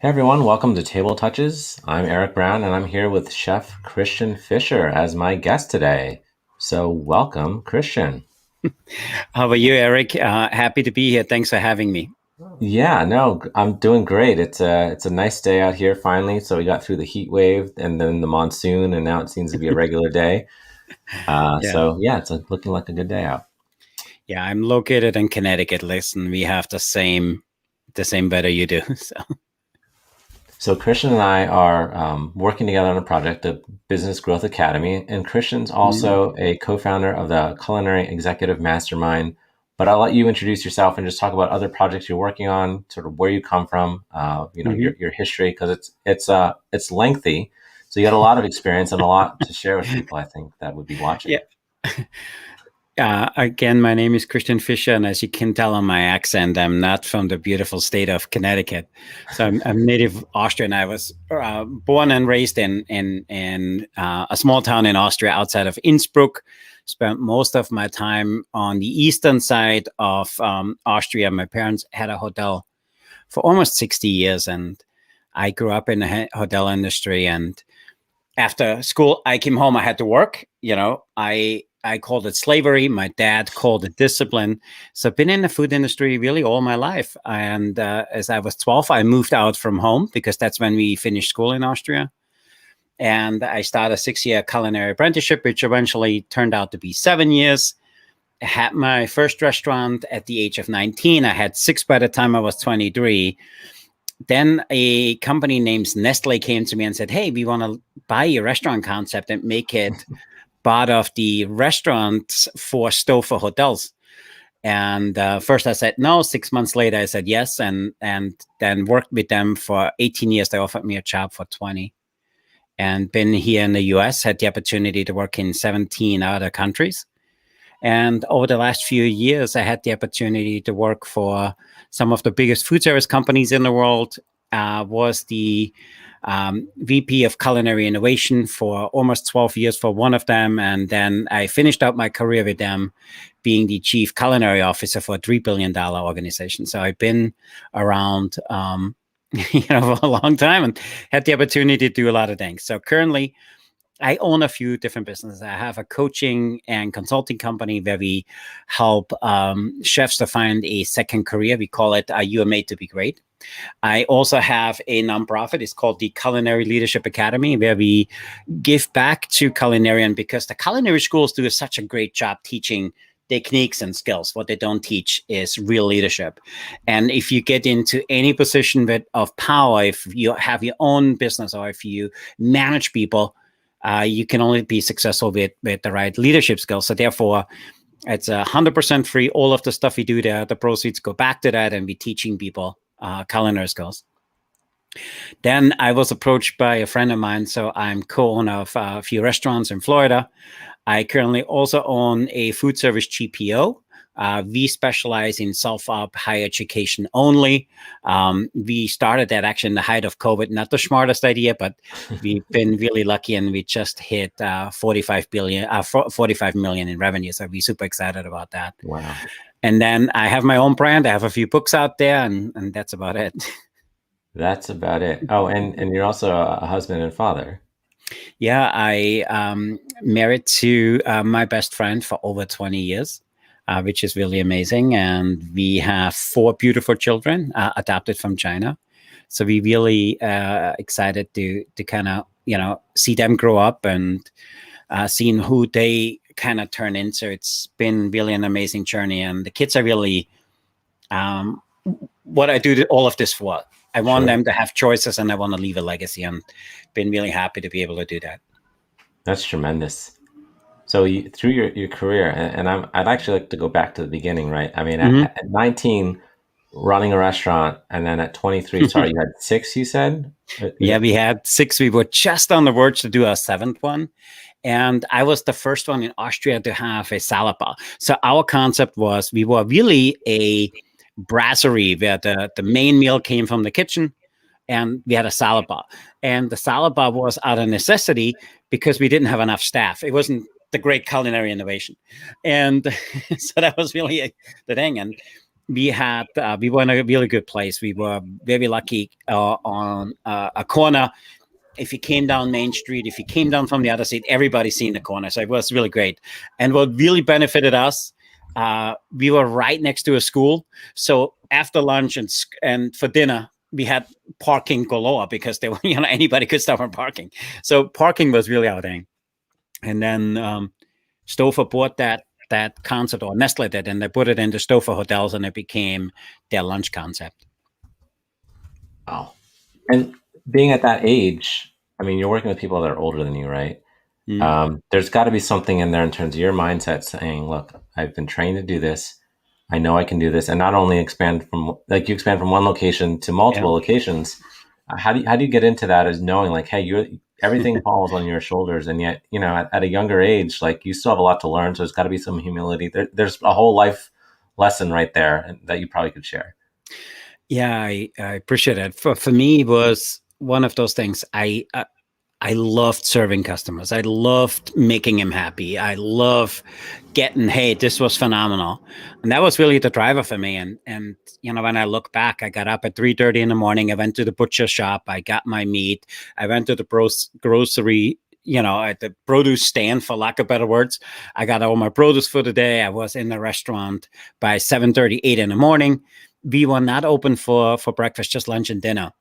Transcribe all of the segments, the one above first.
Hey everyone, welcome to Table Touches. I'm Eric Brown and I'm here with Chef Christian Fischer as my guest today. So, welcome, Christian. How are you, Eric? Happy to be here. Thanks for having me. Yeah, no, I'm doing great. It's a nice day out here finally. So we got through the heat wave and then the monsoon, and now it seems to be a regular day. Yeah, It's looking like a good day out. yeah. I'm located in Connecticut. Listen, we have the same weather you do. So, So Christian and I are working together on a project, the Business Growth Academy, and Christian's Mhm. also a co-founder of the Culinary Executive Mastermind. But I'll let you introduce yourself and just talk about other projects you're working on, sort of where you come from, Mhm. your history, because it's lengthy, so you got a lot of experience and a lot to share with people. I think that would be watching. Yeah. Again, my name is Christian Fischer, and as you can tell on my accent, I'm not from the beautiful state of Connecticut. So I'm native Austrian. I was born and raised in a small town in Austria outside of Innsbruck. Spent most of my time on the eastern side of Austria. My parents had a hotel for almost 60 years, and I grew up in the hotel industry. And after school, I came home. I had to work. I called it slavery. My dad called it discipline. So I've been in the food industry really all my life. And as I was 12, I moved out from home because that's when we finished school in Austria. And I started a 6-year culinary apprenticeship, which eventually turned out to be 7 years. I had my first restaurant at the age of 19. I had six by the time I was 23. Then a company named Nestle came to me and said, "Hey, we want to buy your restaurant concept and make it part of the restaurants for Stouffer hotels." And first I said no. 6 months later, I said yes, and then worked with them for 18 years. They offered me a job for 20, and been here in the U.S. Had the opportunity to work in 17 other countries. And over the last few years, I had the opportunity to work for some of the biggest food service companies in the world. Was the VP of culinary innovation for almost 12 years for one of them. And then I finished out my career with them being the chief culinary officer for a $3 billion organization. So I've been around, for a long time and had the opportunity to do a lot of things. So currently, I own a few different businesses. I have a coaching and consulting company where we help chefs to find a second career. We call it You Are Made to Be Great. I also have a nonprofit. It's called the Culinary Leadership Academy, where we give back to culinarian because the culinary schools do such a great job teaching techniques and skills. What they don't teach is real leadership. And if you get into any position of power, if you have your own business or if you manage people, you can only be successful with the right leadership skills. So therefore, it's 100% free. All of the stuff we do there, the proceeds go back to that, and we're teaching people culinary skills. Then I was approached by a friend of mine, so I'm co-owner of a few restaurants in Florida. I currently also own a food service GPO. We specialize in self-op higher education only. We started that actually in the height of COVID. Not the smartest idea, but we've been really lucky, and we just hit 45 million in revenue. So we're super excited about that. Wow, And then I have my own brand. I have a few books out there, and that's about it. that's about it. Oh, and you're also a husband and father. Yeah, I married to my best friend for over 20 years, which is really amazing. And we have four beautiful children adopted from China. So we really excited to kind of, see them grow up and seeing who they kind of turn into. It's been really an amazing journey. And the kids are really um, what I do all of this for. I want Sure. them to have choices, and I want to leave a legacy. And been really happy to be able to do that. That's tremendous. So through your career, and I'd actually like to go back to the beginning, right? I mean, Mhm. at 19, running a restaurant, and then at 23, sorry, you had six, you said? Yeah, we had six. We were just on the verge to do a seventh one. And I was the first one in Austria to have a salad bar. So our concept was we were really a brasserie where the main meal came from the kitchen and we had a salad bar. And the salad bar was out of necessity because we didn't have enough staff. It wasn't the great culinary innovation. And so that was really the thing. And we were in a really good place. We were very lucky on a corner. If you came down Main Street, if you came down from the other side, everybody's seen the corner. So it was really great. And what really benefited us, we were right next to a school. So after lunch and for dinner, we had parking galore because they were, anybody could stop on parking. So parking was really our thing. And then Stouffer bought that concept, or Nestle did, and they put it into Stouffer hotels, and it became their lunch concept. Wow. And being at that age, I mean, you're working with people that are older than you, right? There's got to be something in there in terms of your mindset saying, look, I've been trained to do this. I know I can do this. And not only expand from, like, you expand from one location to multiple locations. How do you get into that, as knowing, like, hey, everything falls on your shoulders, and yet, at a younger age, like, you still have a lot to learn. So there's got to be some humility. There's a whole life lesson right there that you probably could share. Yeah, I appreciate it. For me, it was one of those things. I loved serving customers. I loved making them happy. I love getting, hey, this was phenomenal. And that was really the driver for me. And when I look back, I got up at 3:30 in the morning. I went to the butcher shop. I got my meat. I went to the grocery, at the produce stand, for lack of better words. I got all my produce for the day. I was in the restaurant by 7:30, 8 in the morning. We were not open for breakfast, just lunch and dinner.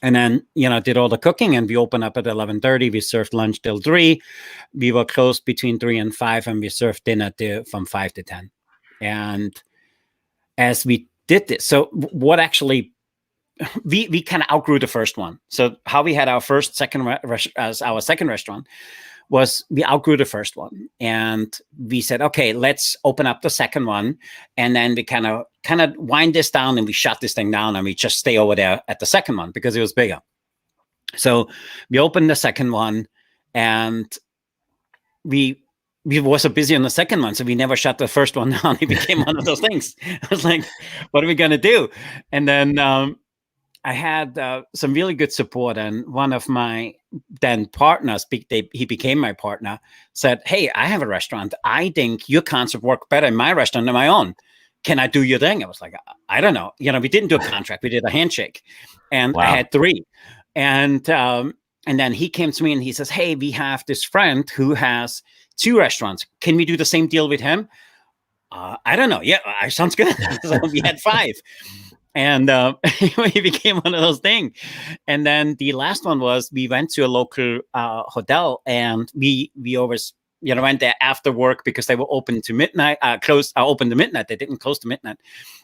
And then, did all the cooking, and we opened up at 11:30. We served lunch till 3. We were closed between 3 and 5, and we served dinner from 5 to 10. And as we did this, so what actually, we kind of outgrew the first one. So how we had our second restaurant was we outgrew the first one, and we said, okay, let's open up the second one. And then we kind of wind this down, and we shut this thing down, and we just stay over there at the second one because it was bigger. So we opened the second one, and we were so busy on the second one, so we never shut the first one down. It became one of those things. I was like, what are we going to do? And then I had some really good support, and one of my then partners, he became my partner, said, hey, I have a restaurant. I think your concept worked better in my restaurant than my own. Can I do your thing? I was like, I don't know. We didn't do a contract. We did a handshake, and wow. I had 3. And then he came to me and he says, hey, we have this friend who has 2 restaurants. Can we do the same deal with him? I don't know. Yeah, sounds good. So we had 5. And it became one of those things. And then the last one was, we went to a local hotel, and we always, went there after work because they were open to midnight, open to midnight. They didn't close to midnight.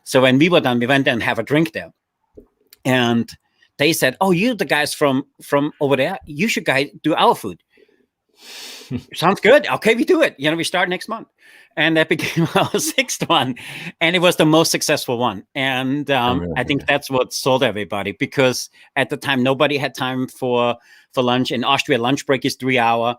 So when we were done, we went there and have a drink there. And they said, oh, you the guys from over there, you should guys do our food. Sounds good. Okay, we do it. We start next month. And that became our 6th one. And it was the most successful one. And I think that's what sold everybody, because at the time, nobody had time for lunch. In Austria, lunch break is 3 hours.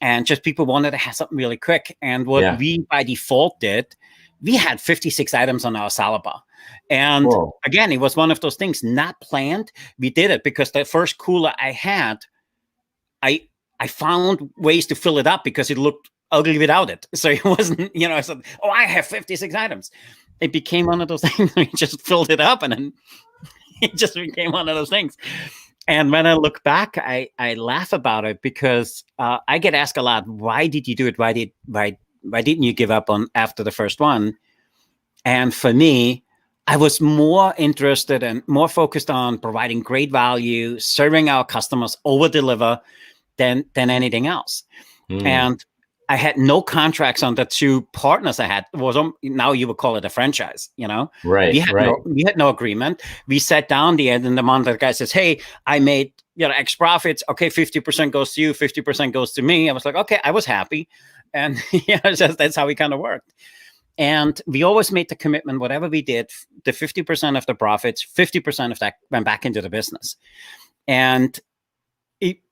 And just people wanted to have something really quick. And what we by default did, we had 56 items on our salad bar. And again, it was one of those things not planned. We did it because the first cooler I had, I found ways to fill it up because it looked ugly without it. So it wasn't, I said, oh, I have 56 items. It became one of those things. We just filled it up, and then it just became one of those things. And when I look back, I laugh about it because I get asked a lot, why did you do it? Why didn't you give up on after the first one? And for me, I was more interested and more focused on providing great value, serving our customers, over-deliver than anything else. And I had no contracts on the 2 partners I had. Now you would call it a franchise, Right. We had no agreement. We sat down the end of the month. The guy says, hey, I made X profits. Okay, 50% goes to you, 50% goes to me. I was like, okay, I was happy. And that's how we kind of worked. And we always made the commitment, whatever we did, the 50% of the profits, 50% of that went back into the business. And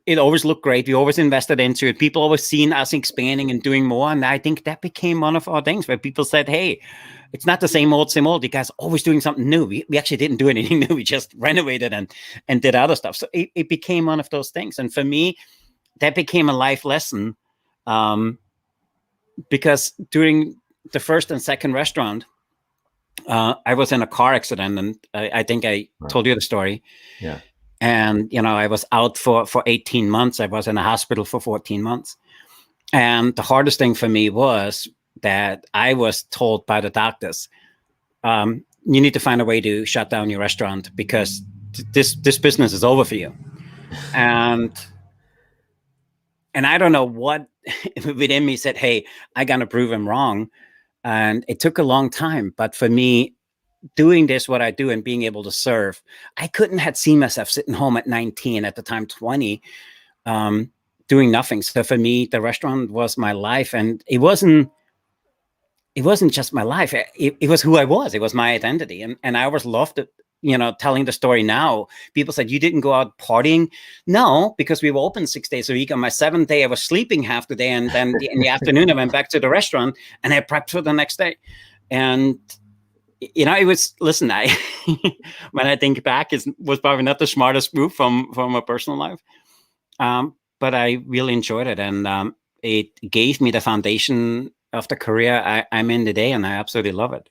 it always looked great. We always invested into it. People always seen us expanding and doing more. And I think that became one of our things where people said, hey, it's not the same old. You guys are always doing something new. We actually didn't do anything new. We just renovated and did other stuff. So it became one of those things. And for me, that became a life lesson, because during the first and second restaurant, I was in a car accident, and I think I Right. told you the story. Yeah. And I was out for 18 months. I was in a hospital for 14 months. And the hardest thing for me was that I was told by the doctors, you need to find a way to shut down your restaurant because this business is over for you. And I don't know what within me said, hey, I gotta prove him wrong. And it took a long time. But for me, doing this, what I do, and being able to serve, I couldn't have seen myself sitting home at 19, at the time 20, doing nothing. So for me, the restaurant was my life, and it wasn't just my life. It was who I was. It was my identity. And I always loved it. Telling the story now, people said, you didn't go out partying. No, because we were open 6 days a week. On my seventh day, I was sleeping half the day. And then in the afternoon, I went back to the restaurant and I prepped for the next day. And, it was, listen, when I think back, it was probably not the smartest move from a personal life. But I really enjoyed it. And it gave me the foundation of the career I'm in today, and I absolutely love it.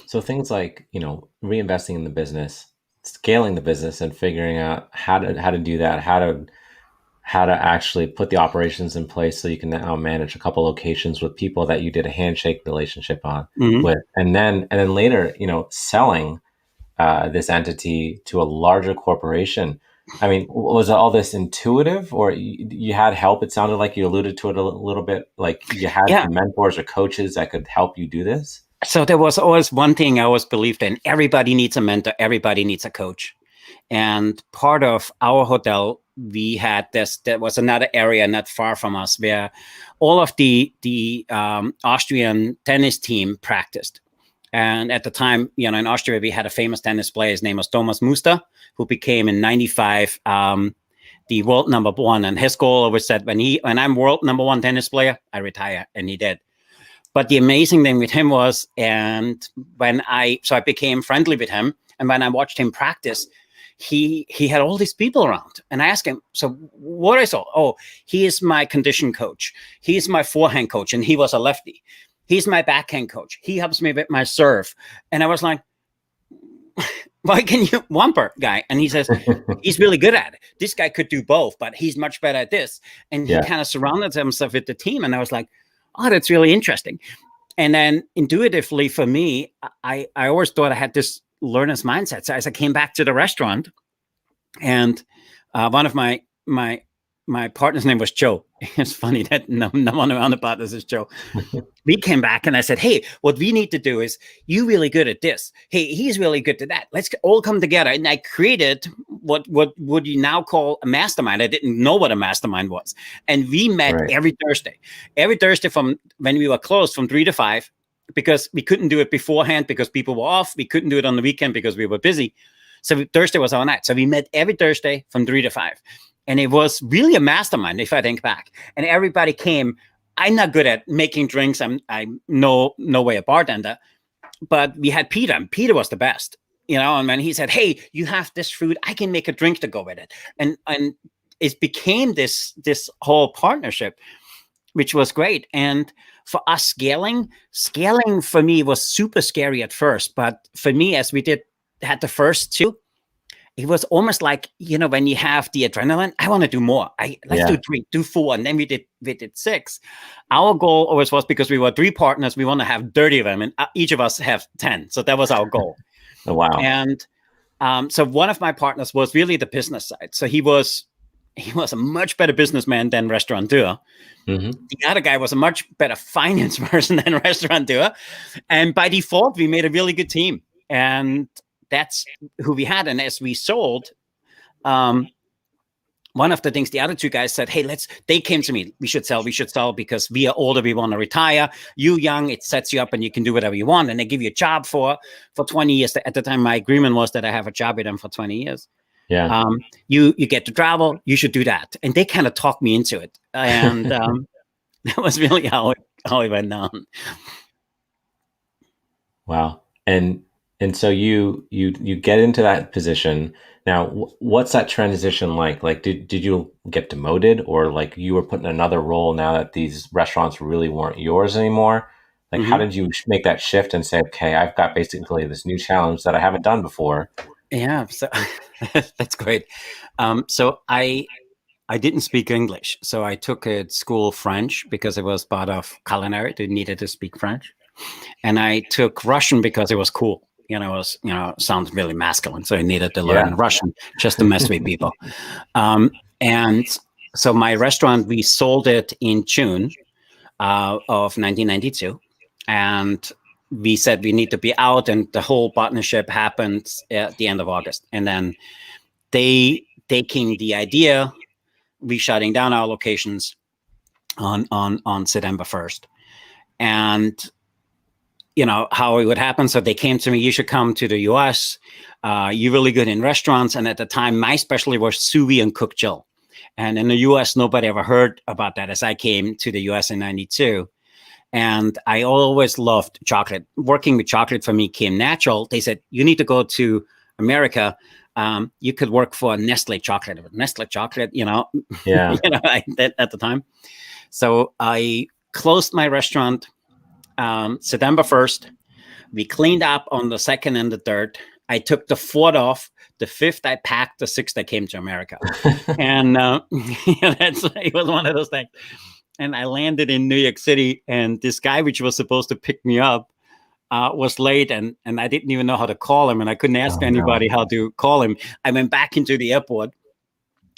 So things like, reinvesting in the business, scaling the business, and figuring out how to do that, how to actually put the operations in place so you can now manage a couple locations with people that you did a handshake relationship on Mm-hmm. with, and then later, selling this entity to a larger corporation. I mean, was all this intuitive, or you had help? It sounded like you alluded to it a little bit, like you had Yeah. some mentors or coaches that could help you do this. So there was always one thing I always believed in: everybody needs a mentor, everybody needs a coach. And part of our hotel, we had this. There was another area not far from us where all of the Austrian tennis team practiced. And at the time, in Austria, we had a famous tennis player. His name was Thomas Muster, who became in '95 the world number one. And his goal was that when I'm world number one tennis player, I retire, and he did. But the amazing thing with him was, and so I became friendly with him, and when I watched him practice, he had all these people around, and I asked him, so what I saw? Oh, he is my condition coach. He's my forehand coach, and he was a lefty. He's my backhand coach. He helps me with my serve. And I was like, why can you whumper guy? And he says, he's really good at it. This guy could do both, but he's much better at this. And he Yeah. kind of surrounded himself with the team. And I was like, oh, that's really interesting. And then intuitively for me, I always thought I had this learner's mindset. So as I came back to the restaurant, and one of my partner's name was Joe. It's funny that no one around the partners is Joe. We came back and I said, hey, what we need to do is, you really good at this. Hey, he's really good at that. Let's all come together. And I created what would you now call a mastermind. I didn't know what a mastermind was. And we met Right. every Thursday from when we were closed from 3 to 5, because we couldn't do it beforehand because people were off. We couldn't do it on the weekend because we were busy. So Thursday was our night. So we met every Thursday from 3 to 5. And it was really a mastermind, if I think back. And everybody came. I'm not good at making drinks. I'm no way a bartender. But we had Peter, and Peter was the best. And when he said, hey, you have this fruit, I can make a drink to go with it. And it became this whole partnership, which was great. And for us, scaling for me was super scary at first. But for me, as we had the first two, it was almost like, when you have the adrenaline, I want to do more. Let's do 3, do 4. And then we did 6. Our goal always was, because we were 3 partners, we want to have 30 of them, and each of us have 10. So that was our goal. Oh, wow. And so one of my partners was really the business side. So he was a much better businessman than restaurateur. Mm-hmm. The other guy was a much better finance person than restaurateur. And by default, we made a really good team. And that's who we had. And as we sold, one of the things the other 2 guys said, hey, they came to me, we should sell because we are older, we want to retire. You young, it sets you up and you can do whatever you want. And they give you a job for 20 years. At the time, my agreement was that I have a job with them for 20 years. Yeah. You get to travel, you should do that. And they kind of talked me into it. And that was really how it went down. Wow. And so you get into that position. Now, what's that transition like? Like, did you get demoted, or like you were put in another role now that these restaurants really weren't yours anymore? Like, how did you make that shift and say, okay, I've got basically this new challenge that I haven't done before? Yeah, so that's great. So I didn't speak English, so I took at school French because it was part of Culinary. They needed to speak French, and I took Russian because it was cool. It was sounds really masculine, so I needed to Yeah. learn Russian just to mess with people. And so my restaurant, we sold it in June of 1992, and we said we need to be out, and the whole partnership happened at the end of August, and then they taking the idea, we shutting down our locations on September 1st. And how it would happen. So they came to me, you should come to the US. You're really good in restaurants. And at the time, my specialty was sous vide and cooked chill. And in the US, nobody ever heard about that as I came to the US in 92. And I always loved chocolate. Working with chocolate for me came natural. They said, you need to go to America. You could work for Nestle chocolate. Nestle chocolate, Yeah. At the time. So I closed my restaurant September 1st. We cleaned up on the 2nd and the 3rd. I took the 4th off. The 5th, I packed. The 6th, I came to America. And it was one of those things. And I landed in New York City, and this guy, which was supposed to pick me up, was late, and I didn't even know how to call him, and I couldn't ask anybody how to call him. I went back into the airport,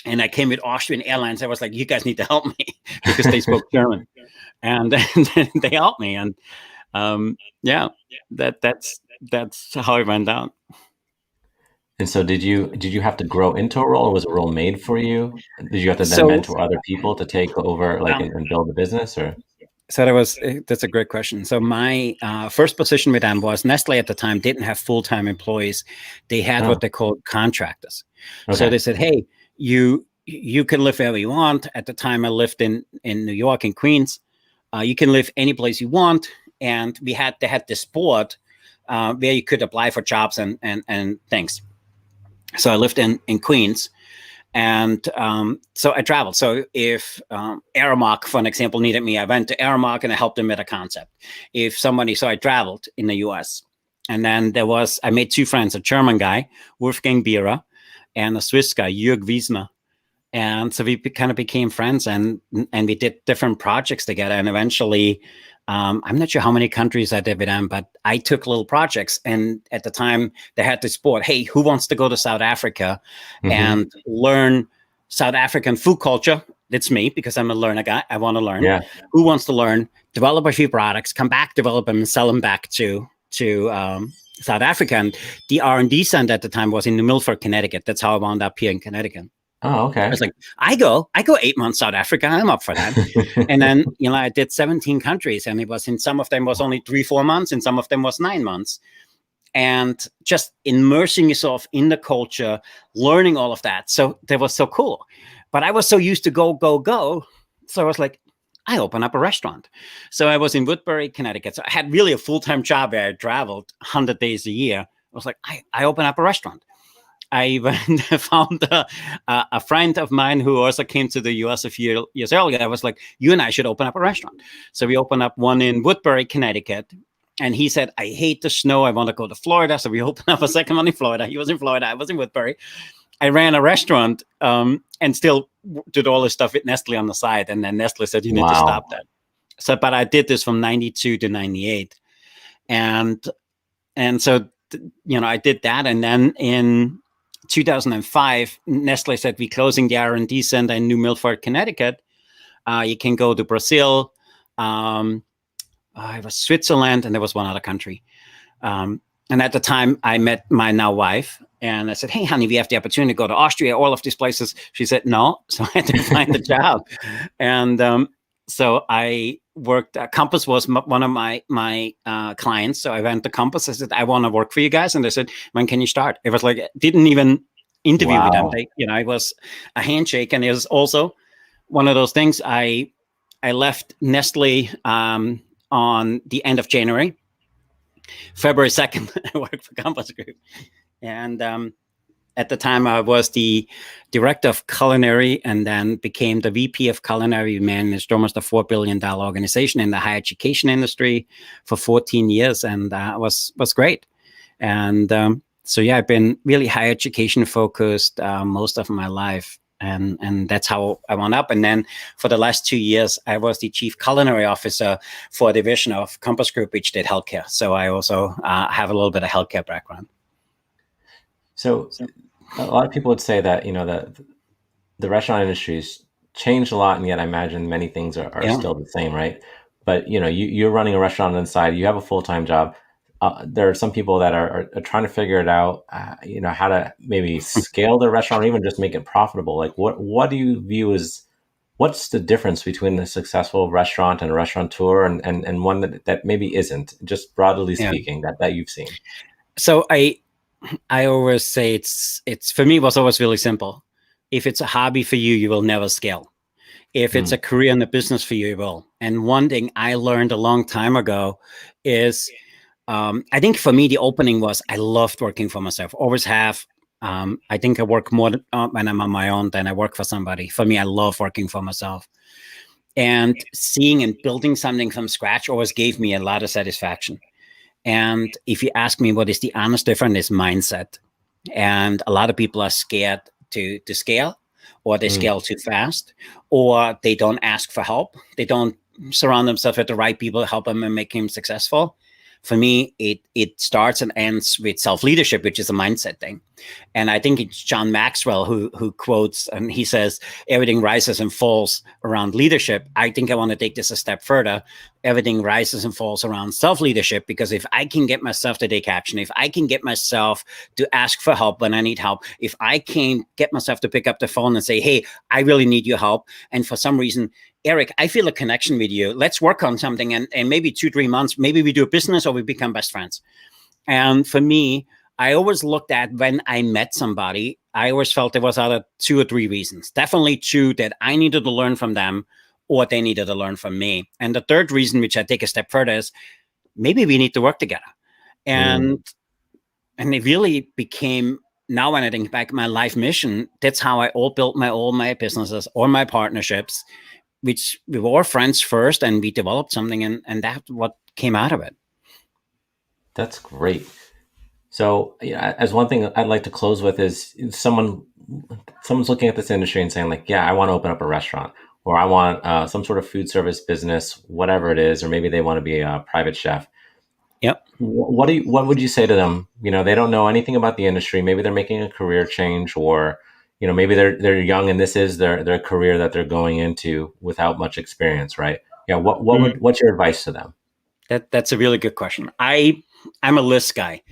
and I came with Austrian Airlines. I was like, you guys need to help me because they spoke German. And they helped me. And that's how it went down. And so did you have to grow into a role, or was a role made for you? Did you have to then So mentor other people to take over, like, and build the business, or? So that's a great question. So my first position with them was Nestle at the time didn't have full-time employees. They had what they called contractors. Okay. So they said, hey, you can live wherever you want. At the time I lived in New York, in Queens. You can live any place you want. And they had this board where you could apply for jobs and things. So I lived in Queens. And so I traveled. So if Aramark, for an example, needed me, I went to Aramark and I helped them with a concept. So I traveled in the US. And then I made two friends, a German guy, Wolfgang Bierer, and a Swiss guy, Jörg Wiesner. And so we kind of became friends, and we did different projects together. And eventually, I'm not sure how many countries I did with them, but I took little projects. And at the time, they had this board. Hey, who wants to go to South Africa and learn South African food culture? It's me, because I'm a learner guy. I want to learn. Yeah. Who wants to learn? Develop a few products, come back, develop them, and sell them back to South Africa. And the R&D center at the time was in New Milford, Connecticut. That's how I wound up here in Connecticut. Oh, okay. I was like, I go 8 months South Africa. I'm up for that. And then, I did 17 countries, and it was in some of them was only 3-4 months, and some of them was 9 months. And just immersing yourself in the culture, learning all of that. So that was so cool. But I was so used to go. So I was like, I open up a restaurant. So I was in Woodbury, Connecticut. So I had really a full-time job where I traveled 100 days a year. I was like, I open up a restaurant. I found a friend of mine who also came to the US a few years earlier. I was like, you and I should open up a restaurant. So we opened up one in Woodbury, Connecticut. And he said, I hate the snow. I want to go to Florida. So we opened up a second one in Florida. He was in Florida. I was in Woodbury. I ran a restaurant and still did all this stuff with Nestle on the side. And then Nestle said, you need to stop that. So, but I did this from 92 to 98. And so, I did that. And then in 2005, Nestle said, we're closing the R&D center in New Milford, Connecticut. You can go to Brazil. It was Switzerland, and there was one other country. And at the time, I met my now wife, and I said, hey, honey, we have the opportunity to go to Austria, all of these places. She said, no. So I had to find a job. And so I worked, Compass was one of my clients. So I went to Compass. I said, I want to work for you guys. And they said, when can you start? It was like, didn't even interview with them. It was a handshake. And it was also one of those things. I left Nestle on the end of January. February 2nd, I worked for Compass Group. And at the time I was the director of Culinary, and then became the VP of Culinary. We managed almost a $4 billion organization in the higher education industry for 14 years, and was great. And so yeah, I've been really higher education focused most of my life. And that's how I wound up. And then for the last 2 years, I was the chief culinary officer for a division of Compass Group, which did healthcare. So I also have a little bit of healthcare background. So a lot of people would say that, the restaurant industry's changed a lot, and yet I imagine many things are Yeah. still the same, right? But you're running a restaurant on the side. You have a full-time job. There are some people that are trying to figure it out. How to maybe scale their restaurant, or even just make it profitable. Like, what do you view as what's the difference between a successful restaurant and a restaurateur, and one that maybe isn't, just broadly Yeah. speaking, that you've seen? So I always say it's for me, it was always really simple. If it's a hobby for you, you will never scale. If it's a career and a business for you, you will. And one thing I learned a long time ago is, I think for me, the opening was I loved working for myself. Always have. I think I work more when I'm on my own than I work for somebody. For me, I love working for myself. And seeing and building something from scratch always gave me a lot of satisfaction. And if you ask me what is the honest difference, is mindset. And a lot of people are scared to scale, or they scale too fast, or they don't ask for help. They don't surround themselves with the right people to help them and make them successful. For me, it starts and ends with self-leadership, which is a mindset thing. And I think it's John Maxwell who quotes, and he says, everything rises and falls around leadership. I think I want to take this a step further. Everything rises and falls around self-leadership, because if I can get myself to take action, if I can get myself to ask for help when I need help, if I can get myself to pick up the phone and say, hey, I really need your help, and for some reason, Eric, I feel a connection with you. Let's work on something. And maybe 2-3 months, maybe we do a business, or we become best friends. And for me, I always looked at when I met somebody, I always felt there was either 2 or 3 reasons. Definitely 2 that I needed to learn from them, or they needed to learn from me. And the third reason, which I take a step further, is maybe we need to work together. And it really became, now when I think back, my life mission. That's how I built all my businesses or my partnerships, which we were friends first, and we developed something, and that's what came out of it. That's great. So, as one thing I'd like to close with is someone's looking at this industry and saying, like, yeah, I want to open up a restaurant, or I want some sort of food service business, whatever it is, or maybe they want to be a private chef. Yep. What would you say to them? They don't know anything about the industry. Maybe they're making a career change, or maybe they're young and this is their career that they're going into without much experience, right? Yeah. What's your advice to them? That's a really good question. I'm a list guy,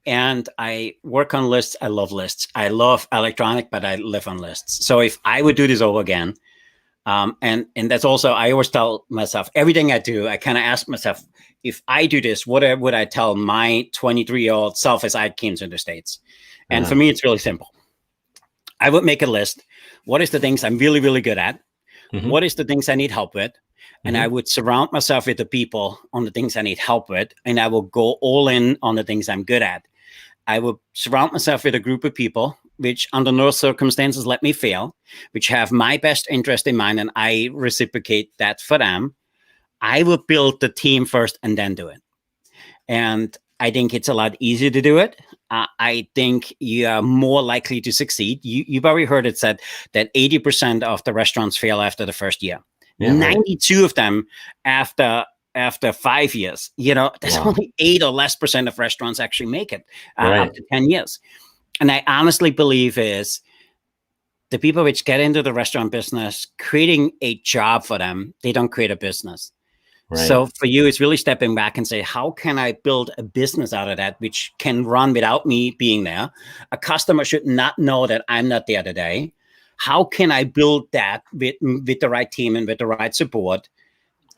and I work on lists. I love lists. I love electronic, but I live on lists. So if I would do this over again, and that's also, I always tell myself, everything I do, I kind of ask myself, if I do this, what would I tell my 23-year-old self as I came to the States? And for me, it's really simple. I would make a list. What is the things I'm really, really good at? What is the things I need help with? And I would surround myself with the people on the things I need help with, and I will go all in on the things I'm good at. I will surround myself with a group of people which under no circumstances let me fail, which have my best interest in mind, and I reciprocate that for them. I will build the team first and then do it. And I think it's a lot easier to do it. I think you are more likely to succeed. You've already heard it said that 80% of the restaurants fail after the first year. Yeah, 92 right. of them after 5 years. There's only 8 or less % of restaurants actually make it up to 10 years. And I honestly believe is the people which get into the restaurant business, creating a job for them, they don't create a business. Right. So for you, it's really stepping back and say, how can I build a business out of that, which can run without me being there? A customer should not know that I'm not there today. How can I build that with the right team and with the right support?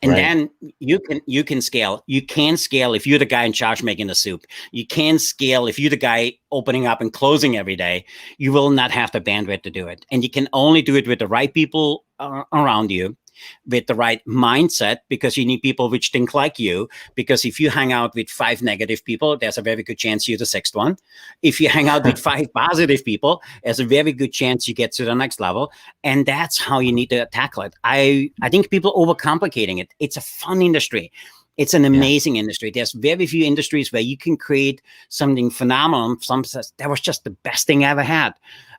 And then you can scale. You can scale if you're the guy in charge making the soup. You can scale if you're the guy opening up and closing every day. You will not have the bandwidth to do it. And you can only do it with the right people around you. with the right mindset, because you need people which think like you. Because if you hang out with 5 negative people, there's a very good chance you're the sixth one. If you hang out with 5 positive people, there's a very good chance you get to the next level. And that's how you need to tackle it. I think people overcomplicating it. It's a fun industry. It's an amazing industry. There's very few industries where you can create something phenomenal. Some says that was just the best thing I ever had.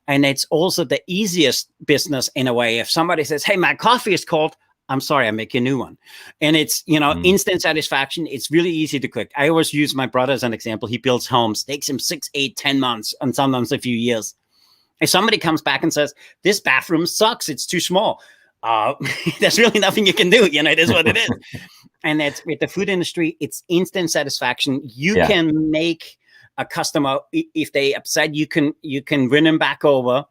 And it's also the easiest business in a way. If somebody says, hey, my coffee is cold, I'm sorry, I make you a new one. And it's, instant satisfaction. It's really easy to cook. I always use my brother as an example. He builds homes, takes him 6, 8, 10 months, and sometimes a few years. If somebody comes back and says, this bathroom sucks, it's too small, there's really nothing you can do. It is what it is. And that's with the food industry, it's instant satisfaction. You can make a customer, if they upset, you can win them back over.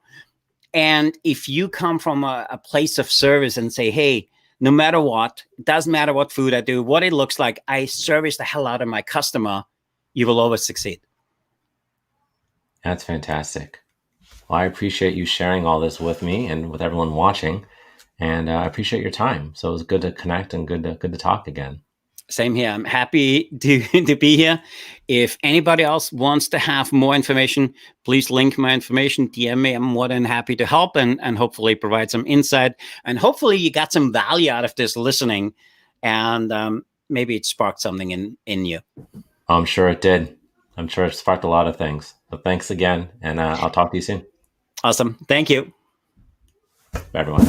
And if you come from a place of service and say, hey, no matter what, it doesn't matter what food I do, what it looks like, I service the hell out of my customer, you will always succeed. That's fantastic. Well, I appreciate you sharing all this with me and with everyone watching. And I appreciate your time. So it was good to connect and good to talk again. Same here. I'm happy to be here. If anybody else wants to have more information, please link my information, DM me. I'm more than happy to help and hopefully provide some insight. And hopefully you got some value out of this listening, and maybe it sparked something in you. I'm sure it did. I'm sure it sparked a lot of things. So thanks again, and I'll talk to you soon. Awesome. Thank you. Bye, everyone.